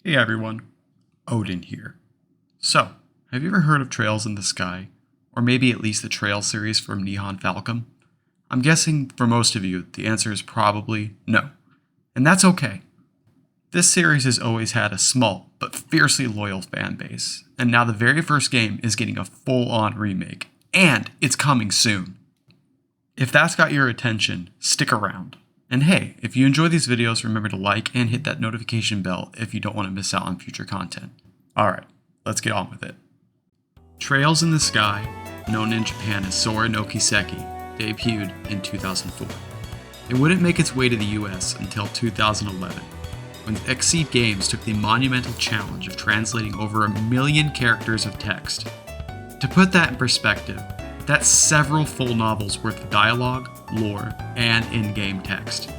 Hey everyone, Odin here. So, have you ever heard of Trails in the Sky? Or maybe at least the Trails series from Nihon Falcom? I'm guessing for most of you, the answer is probably no. And that's okay. This series has always had a small but fiercely loyal fan base, and now the very first game is getting a full-on remake, and it's coming soon. If that's got your attention, stick around. And hey, if you enjoy these videos, remember to like and hit that notification bell if you don't want to miss out on future content. Alright, let's get on with it. Trails in the Sky, known in Japan as Sora no Kiseki, debuted in 2004. It wouldn't make its way to the US until 2011, when Xseed Games took the monumental challenge of translating over 1 million characters of text. To put that in perspective, that's several full novels worth of dialogue, lore, and in-game text.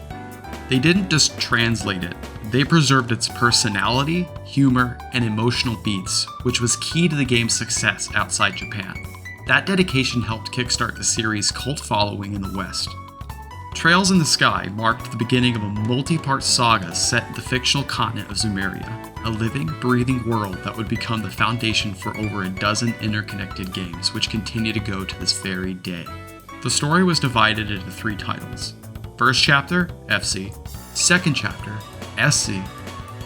They didn't just translate it, they preserved its personality, humor, and emotional beats, which was key to the game's success outside Japan. That dedication helped kickstart the series' cult following in the West. Trails in the Sky marked the beginning of a multi-part saga set in the fictional continent of Zemuria, a living, breathing world that would become the foundation for over a dozen interconnected games, which continue to go to this very day. The story was divided into 3 titles. First chapter, FC, second chapter, SC,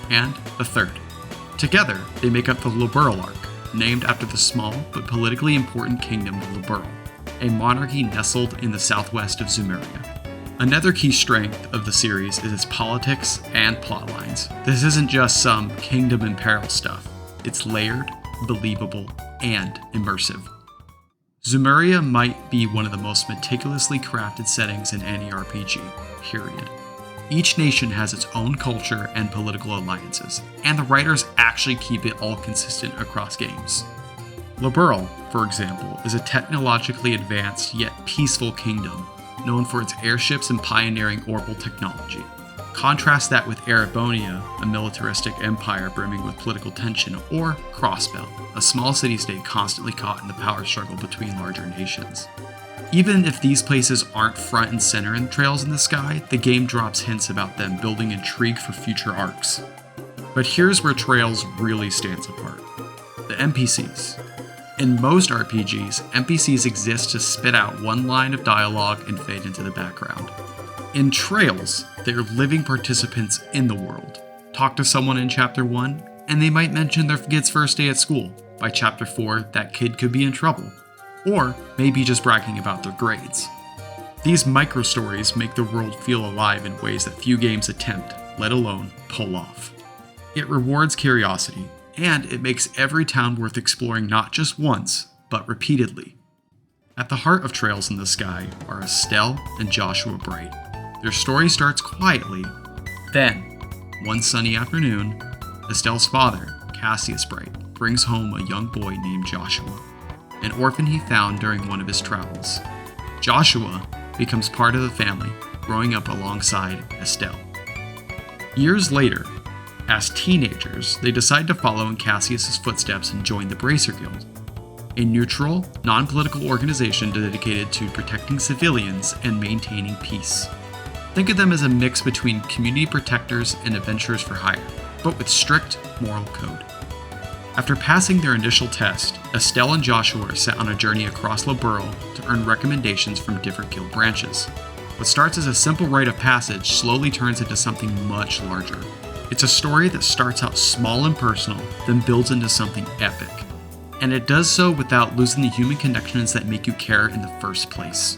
and the third. Together, they make up the Liberl arc, named after the small but politically important kingdom of Liberl, a monarchy nestled in the southwest of Zemuria. Another key strength of the series is its politics and plotlines. This isn't just some kingdom in peril stuff. It's layered, believable, and immersive. Zemuria might be one of the most meticulously crafted settings in any RPG, period. Each nation has its own culture and political alliances, and the writers actually keep it all consistent across games. Liberl, for example, is a technologically advanced yet peaceful kingdom, known for its airships and pioneering orbital technology. Contrast that with Erebonia, a militaristic empire brimming with political tension, or Crossbell, a small city-state constantly caught in the power struggle between larger nations. Even if these places aren't front and center in Trails in the Sky, the game drops hints about them, building intrigue for future arcs. But here's where Trails really stands apart. The NPCs. In most RPGs, NPCs exist to spit out one line of dialogue and fade into the background. In Trails, they are living participants in the world. Talk to someone in Chapter 1, and they might mention their kid's first day at school. By Chapter 4, that kid could be in trouble. Or maybe just bragging about their grades. These micro-stories make the world feel alive in ways that few games attempt, let alone pull off. It rewards curiosity, and it makes every town worth exploring not just once, but repeatedly. At the heart of Trails in the Sky are Estelle and Joshua Bright. Their story starts quietly. Then, one sunny afternoon, Estelle's father, Cassius Bright, brings home a young boy named Joshua, an orphan he found during one of his travels. Joshua becomes part of the family, growing up alongside Estelle. Years later, as teenagers, they decide to follow in Cassius's footsteps and join the Bracer Guild, a neutral, non-political organization dedicated to protecting civilians and maintaining peace. Think of them as a mix between community protectors and adventurers for hire, but with strict moral code. After passing their initial test, Estelle and Joshua are sent on a journey across Liberl to earn recommendations from different guild branches. What starts as a simple rite of passage slowly turns into something much larger. It's a story that starts out small and personal, then builds into something epic. And it does so without losing the human connections that make you care in the first place.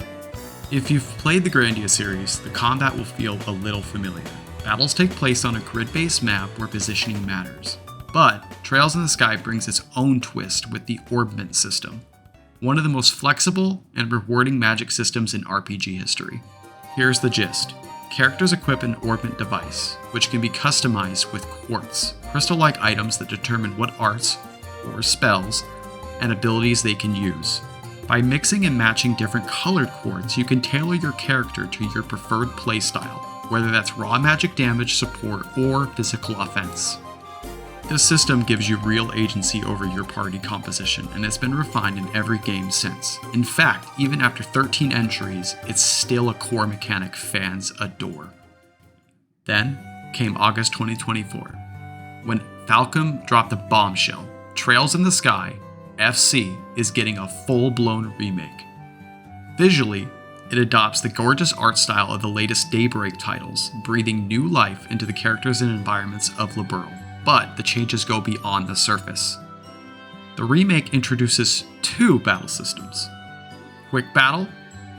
If you've played the Grandia series, the combat will feel a little familiar. Battles take place on a grid-based map where positioning matters. But Trails in the Sky brings its own twist with the Orbment system, one of the most flexible and rewarding magic systems in RPG history. Here's the gist. Characters equip an Orbment device, which can be customized with quartz, crystal-like items that determine what arts, or spells, and abilities they can use. By mixing and matching different colored quartz, you can tailor your character to your preferred playstyle, whether that's raw magic damage, support, or physical offense. This system gives you real agency over your party composition, and it's been refined in every game since. In fact, even after 13 entries, it's still a core mechanic fans adore. Then came August 2024, when Falcom dropped a bombshell. Trails in the Sky FC is getting a full-blown remake. Visually, it adopts the gorgeous art style of the latest Daybreak titles, breathing new life into the characters and environments of Liberl, but the changes go beyond the surface. The remake introduces 2 battle systems: Quick Battle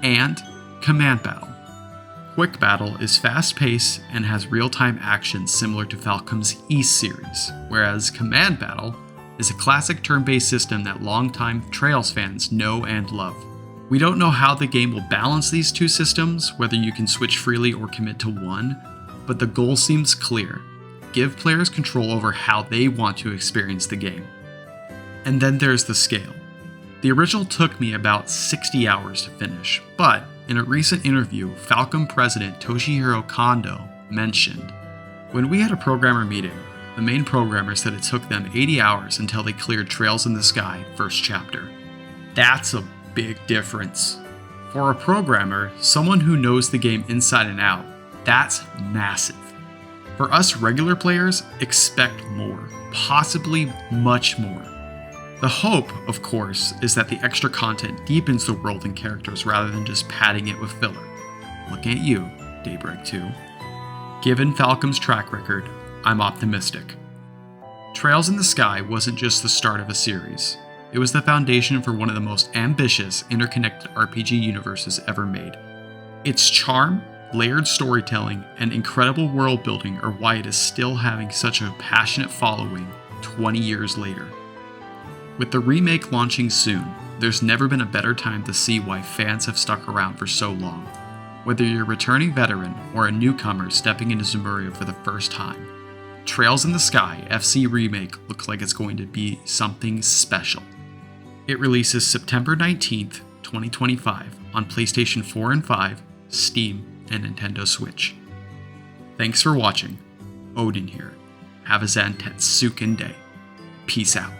and Command Battle. Quick Battle is fast-paced and has real-time action similar to Falcom's East series, whereas Command Battle is a classic turn-based system that longtime Trails fans know and love. We don't know how the game will balance these 2 systems, whether you can switch freely or commit to one, but the goal seems clear: give players control over how they want to experience the game. And then there's the scale. The original took me about 60 hours to finish, but in a recent interview, Falcom president Toshihiro Kondo mentioned, "When we had a programmer meeting, the main programmer said it took them 80 hours until they cleared Trails in the Sky first chapter." That's a big difference. For a programmer, someone who knows the game inside and out, that's massive. For us regular players, expect more, possibly much more. The hope, of course, is that the extra content deepens the world and characters rather than just padding it with filler. Look at you, Daybreak 2. Given Falcom's track record, I'm optimistic. Trails in the Sky wasn't just the start of a series. It was the foundation for one of the most ambitious, interconnected RPG universes ever made. Its charm, layered storytelling, and incredible world building are why it is still having such a passionate following 20 years later. With the remake launching soon, there's never been a better time to see why fans have stuck around for so long. Whether you're a returning veteran or a newcomer stepping into Zemuria for the first time, Trails in the Sky FC Remake looks like it's going to be something special. It releases September 19th, 2025 on PlayStation 4 and 5, Steam, and Nintendo Switch. Thanks for watching. Odin here. Have a Zantetssuken day. Peace out.